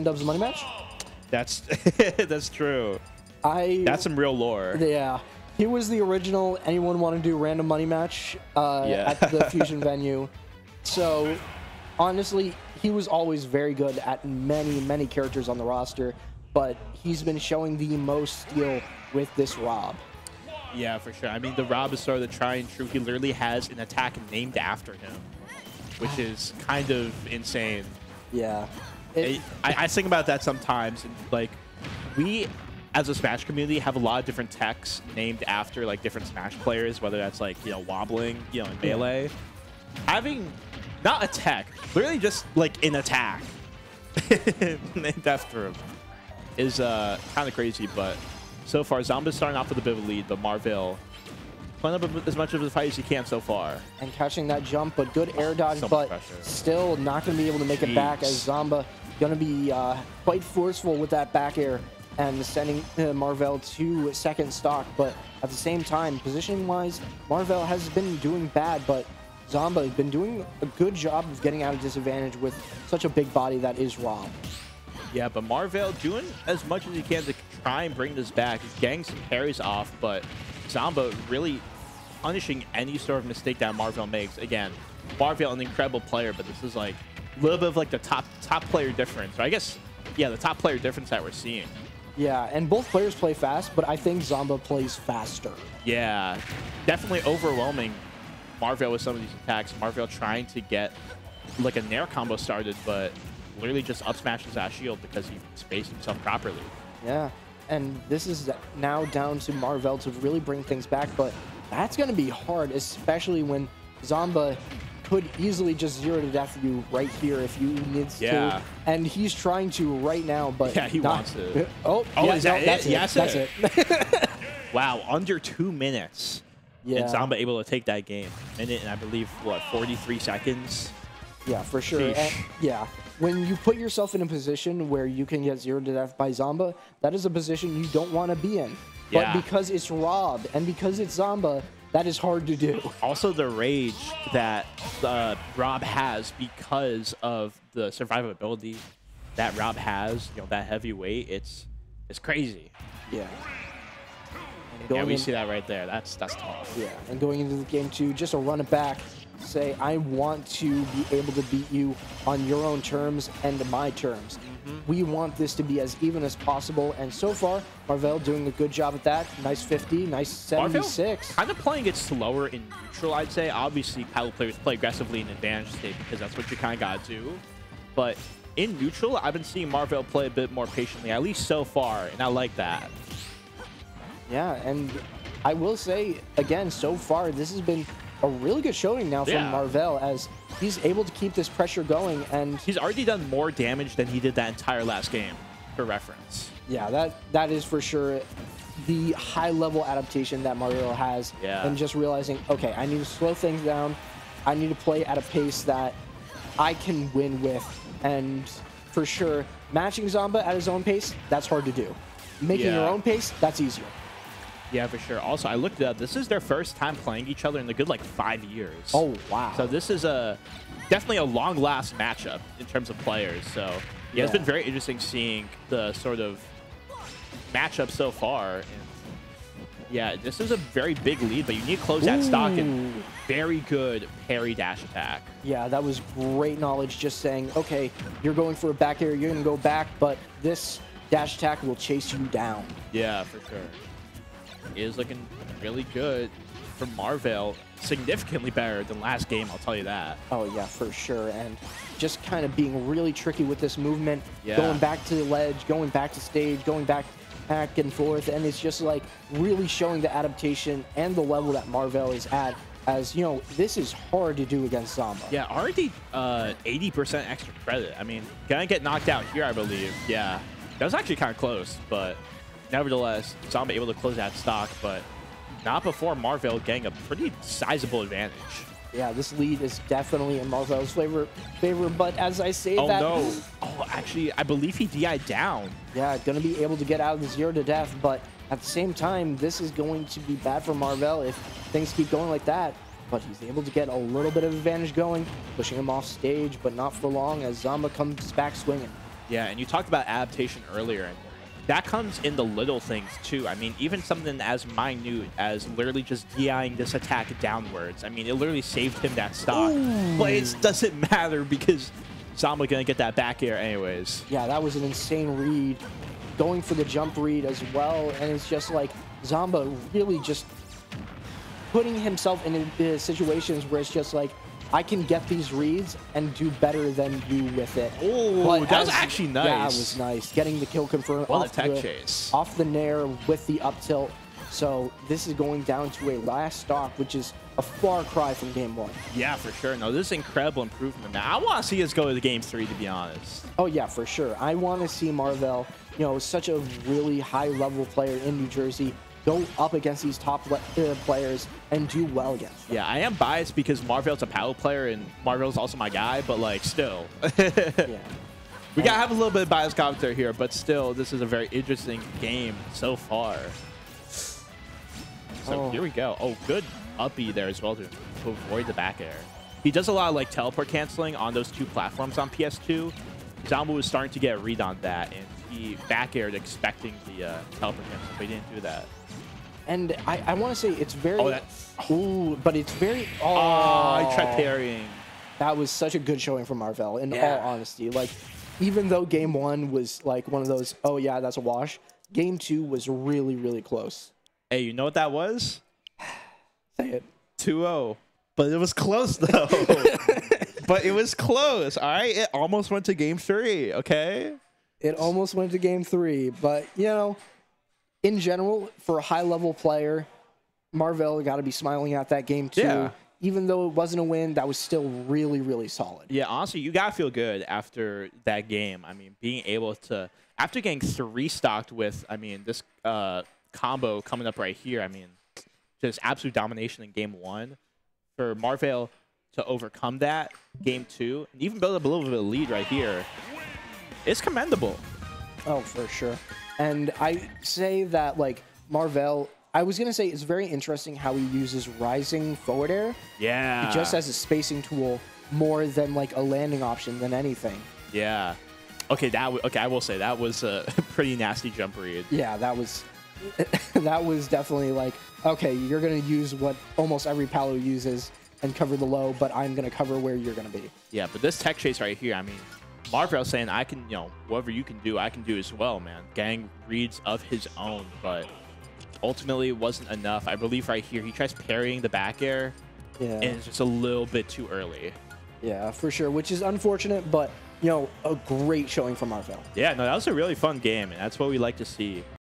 Dubs money match. That's that's true. That's some real lore. Yeah, he was the original anyone want to do random money match at the Fusion venue. So honestly, he was always very good at many characters on the roster, but he's been showing the most skill with this Rob. Yeah, for sure. I mean, the Rob is sort of the tried and true. He literally has an attack named after him, which is kind of insane. Yeah. I think about that sometimes, and like, we as a Smash community have a lot of different techs named after like different Smash players, whether that's like, you know, wobbling, you know, in Melee. Having not a tech, literally just like an attack named after him is kind of crazy. But so far, Zomba's starting off with a bit of a lead, but Marvale playing up as much of the fight as he can so far. And catching that jump, but good air dodge, so but still not going to be able to make it back, as Zomba going to be quite forceful with that back air and sending Marvale to second stock. But at the same time, positioning-wise, Marvale has been doing bad, but Zomba has been doing a good job of getting out of disadvantage with such a big body that is Rob. Yeah, but Marvale doing as much as he can to try and bring this back. He's getting some parries off, but Zomba really punishing any sort of mistake that Marvale makes. Again, Marvale an incredible player, but this is like a little bit of like the top player difference. Or I guess, yeah, the top player difference that we're seeing. Yeah, and both players play fast, but I think Zomba plays faster. Yeah, definitely overwhelming Marvale with some of these attacks. Marvale trying to get like a Nair combo started, but literally just up smashes that shield because he spaced himself properly. Yeah, and this is now down to Marvale to really bring things back, but that's going to be hard, especially when Zomba could easily just 0 to death you right here if you needs to. And he's trying to right now, but yeah, he wants to. Oh, yeah, is that no, that's it? Yes, that's it. Wow, under 2 minutes. Yeah. And Zomba able to take that game. Minute and I believe, what, 43 seconds? Yeah, for sure. And, yeah, when you put yourself in a position where you can get 0 to death by Zomba, that is a position you don't want to be in. But because it's Rob and because it's Zomba, that is hard to do. Also, the rage that Rob has because of the survivability that Rob has, you know, that heavy weight, it's crazy. Yeah. Yeah, we see that right there. That's tough. Yeah, and going into the game too, just to run it back, say, I want to be able to beat you on your own terms and my terms. We want this to be as even as possible, and so far, Marvale doing a good job at that. Nice 50, nice 76. Kind of playing it slower in neutral, I'd say. Obviously, paddle players play aggressively in advantage state because that's what you kind of got to do. But in neutral, I've been seeing Marvale play a bit more patiently, at least so far, and I like that. Yeah, and I will say, again, so far, this has been a really good showing now from Marvale, as he's able to keep this pressure going, and he's already done more damage than he did that entire last game, for reference. Yeah, that is for sure the high-level adaptation that Marvale has, and just realizing, okay, I need to slow things down, I need to play at a pace that I can win with, and for sure, matching Zomba at his own pace, that's hard to do. Making your own pace, that's easier. Yeah, for sure. Also, I looked it up. This is their first time playing each other in a good, like, 5 years. Oh, wow. So this is definitely a long-last matchup in terms of players. So, yeah, it's been very interesting seeing the sort of matchup so far. And, yeah, this is a very big lead, but you need to close that stock and very good parry dash attack. Yeah, that was great knowledge, just saying, okay, you're going for a back air, you're going to go back, but this dash attack will chase you down. Yeah, for sure. It is looking really good for Marvale. Significantly better than last game, I'll tell you that. Oh, yeah, for sure. And just kind of being really tricky with this movement, going back to the ledge, going back to stage, going back and forth. And it's just like really showing the adaptation and the level that Marvale is at. As, you know, this is hard to do against Zomba. Yeah, already 80% extra credit. I mean, gonna get knocked out here, I believe. Yeah, that was actually kind of close, but nevertheless, Zomba able to close that stock, but not before Marvale getting a pretty sizable advantage. Yeah, this lead is definitely in Marvele's favor, but as I say that... Oh, no. Oh, actually, I believe he DI'd down. Yeah, going to be able to get out of the 0 to death, but at the same time, this is going to be bad for Marvale if things keep going like that. But he's able to get a little bit of advantage going, pushing him off stage, but not for long as Zomba comes back swinging. Yeah, and you talked about adaptation earlier, and that comes in the little things too. I mean, even something as minute as literally just DIing this attack downwards. I mean, it literally saved him that stock. Ooh. But it doesn't matter because Zomba gonna get that back air anyways. Yeah, that was an insane read. Going for the jump read as well, and it's just like Zomba really just putting himself in situations where it's just like, I can get these reads and do better than you with it. Oh, that was actually nice. Yeah, it was nice. Getting the kill confirmed off the nair with the up tilt. So this is going down to a last stock, which is a far cry from game 1. Yeah, for sure. No, this is incredible improvement. Now, I want to see us go to game 3, to be honest. Oh, yeah, for sure. I want to see Marvale, you know, such a really high-level player in New Jersey, go up against these top players and do well against them. Yeah, I am biased because Marvale's a Palu player and Marvale's also my guy, but like still. Yeah. We gotta have a little bit of biased commentary here, but still, this is a very interesting game so far. So here we go. Oh, good uppy there as well to avoid the back air. He does a lot of like teleport canceling on those 2 platforms on PS2. Zomba was starting to get a read on that, and he back aired expecting the teleport cancel, but he didn't do that. And I want to say it's very... Ooh, but it's very... I tried parrying. That was such a good showing from Marvale, in all honesty. Like, even though game 1 was like one of those, oh yeah, that's a wash, game 2 was really, really close. Hey, you know what that was? Say it. 2-0. But it was close, though. But it was close, all right? It almost went to game 3, okay? It almost went to game 3, but, you know... In general, for a high-level player, Marvale got to be smiling at that game too. Yeah. Even though it wasn't a win, that was still really, really solid. Yeah, honestly, you got to feel good after that game. I mean, being able to, after getting 3 stocked with, I mean, this combo coming up right here, I mean, just absolute domination in game 1. For Marvale to overcome that, game 2, and even build up a little bit of a lead right here, it's commendable. Oh, for sure. And I say that, like, Marvale, I was going to say it's very interesting how he uses rising forward air. Yeah. Just as a spacing tool more than, like, a landing option than anything. Yeah. Okay, okay, I will say that was a pretty nasty jump read. Yeah, that was that was definitely like, okay, you're going to use what almost every Palu uses and cover the low, but I'm going to cover where you're going to be. Yeah, but this tech chase right here, I mean, Marvale saying, I can, you know, whatever you can do, I can do as well, man. Gang reads of his own, but ultimately it wasn't enough. I believe right here, he tries parrying the back air, and it's just a little bit too early. Yeah, for sure, which is unfortunate, but, you know, a great showing from Marvale. Yeah, no, that was a really fun game, and that's what we like to see.